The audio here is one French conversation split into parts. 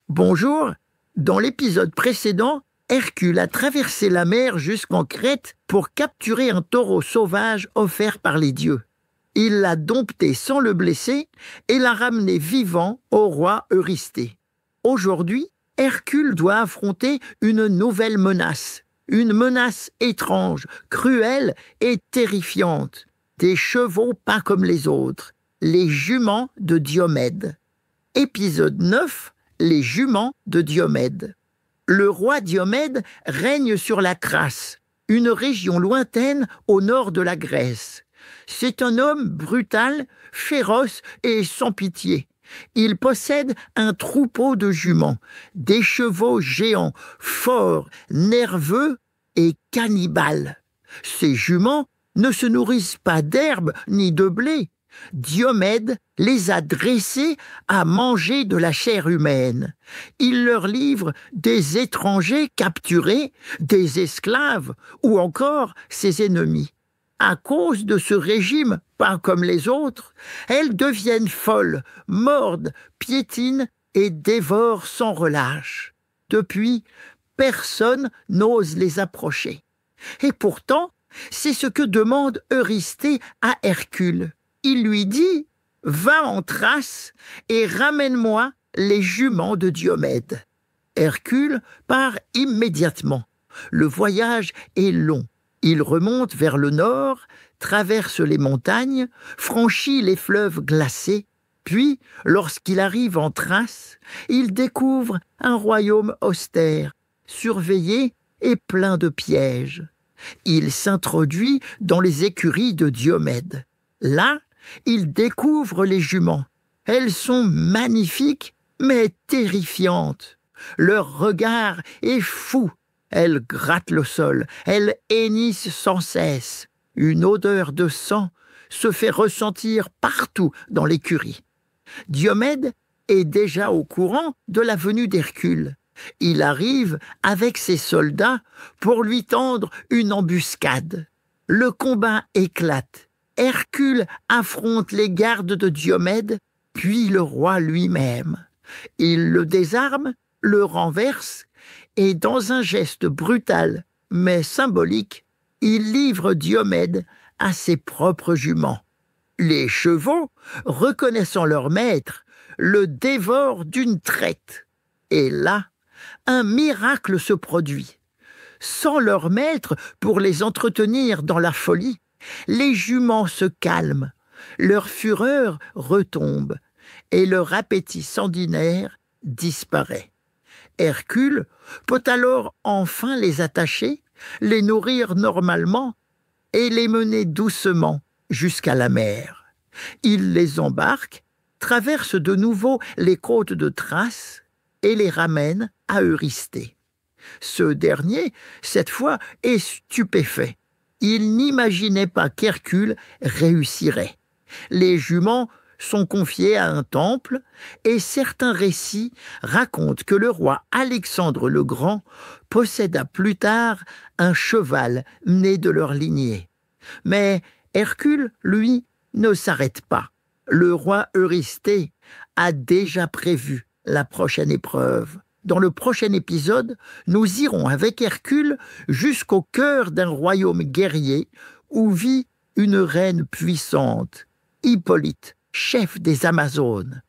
Bonjour, dans l'épisode précédent, Hercule a traversé la mer jusqu'en Crète pour capturer un taureau sauvage offert par les dieux. Il l'a dompté sans le blesser et l'a ramené vivant au roi Eurysthée. Aujourd'hui, Hercule doit affronter une nouvelle menace. Une menace étrange, cruelle et terrifiante. Des chevaux pas comme les autres. Les juments de Diomède. Épisode 9, les juments de Diomède. Le roi Diomède règne sur la Thrace, une région lointaine au nord de la Grèce. C'est un homme brutal, féroce et sans pitié. Il possède un troupeau de juments, des chevaux géants, forts, nerveux et cannibales. Ces juments ne se nourrissent pas d'herbe ni de blé. Diomède les a dressés à manger de la chair humaine. Il leur livre des étrangers capturés, des esclaves ou encore ses ennemis. À cause de ce régime, pas comme les autres, elles deviennent folles, mordent, piétinent et dévorent sans relâche. Depuis, personne n'ose les approcher. Et pourtant, c'est ce que demande Eurysthée à Hercule. Il lui dit « Va en Thrace et ramène-moi les juments de Diomède. » Hercule part immédiatement. Le voyage est long. Il remonte vers le nord, traverse les montagnes, franchit les fleuves glacés, puis, lorsqu'il arrive en Thrace, il découvre un royaume austère, surveillé et plein de pièges. Il s'introduit dans les écuries de Diomède. Là, il découvre les juments. Elles sont magnifiques, mais terrifiantes. Leur regard est fou. Elles grattent le sol, elles hennissent sans cesse. Une odeur de sang se fait ressentir partout dans l'écurie. Diomède est déjà au courant de la venue d'Hercule. Il arrive avec ses soldats pour lui tendre une embuscade. Le combat éclate. Hercule affronte les gardes de Diomède, puis le roi lui-même. Il le désarme, le renverse, et dans un geste brutal, mais symbolique, il livre Diomède à ses propres juments. Les chevaux, reconnaissant leur maître, le dévorent d'une traite. Et là, un miracle se produit. Sans leur maître pour les entretenir dans la folie, les juments se calment, leur fureur retombe et leur appétit sanguinaire disparaît. Hercule peut alors enfin les attacher, les nourrir normalement et les mener doucement jusqu'à la mer. Il les embarque, traverse de nouveau les côtes de Thrace et les ramène à Eurysthée. Ce dernier, cette fois, est stupéfait. Il n'imaginait pas qu'Hercule réussirait. Les juments sont confiés à un temple et certains récits racontent que le roi Alexandre le Grand posséda plus tard un cheval né de leur lignée. Mais Hercule, lui, ne s'arrête pas. Le roi Eurysthée a déjà prévu la prochaine épreuve. Dans le prochain épisode, nous irons avec Hercule jusqu'au cœur d'un royaume guerrier où vit une reine puissante, Hippolyte, chef des Amazones.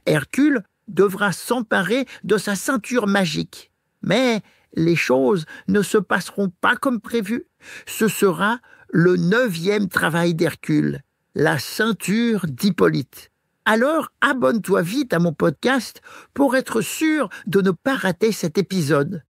Hercule devra s'emparer de sa ceinture magique. Mais les choses ne se passeront pas comme prévu. Ce sera le 9e travail d'Hercule, la ceinture d'Hippolyte. Alors, abonne-toi vite à mon podcast pour être sûr de ne pas rater cet épisode.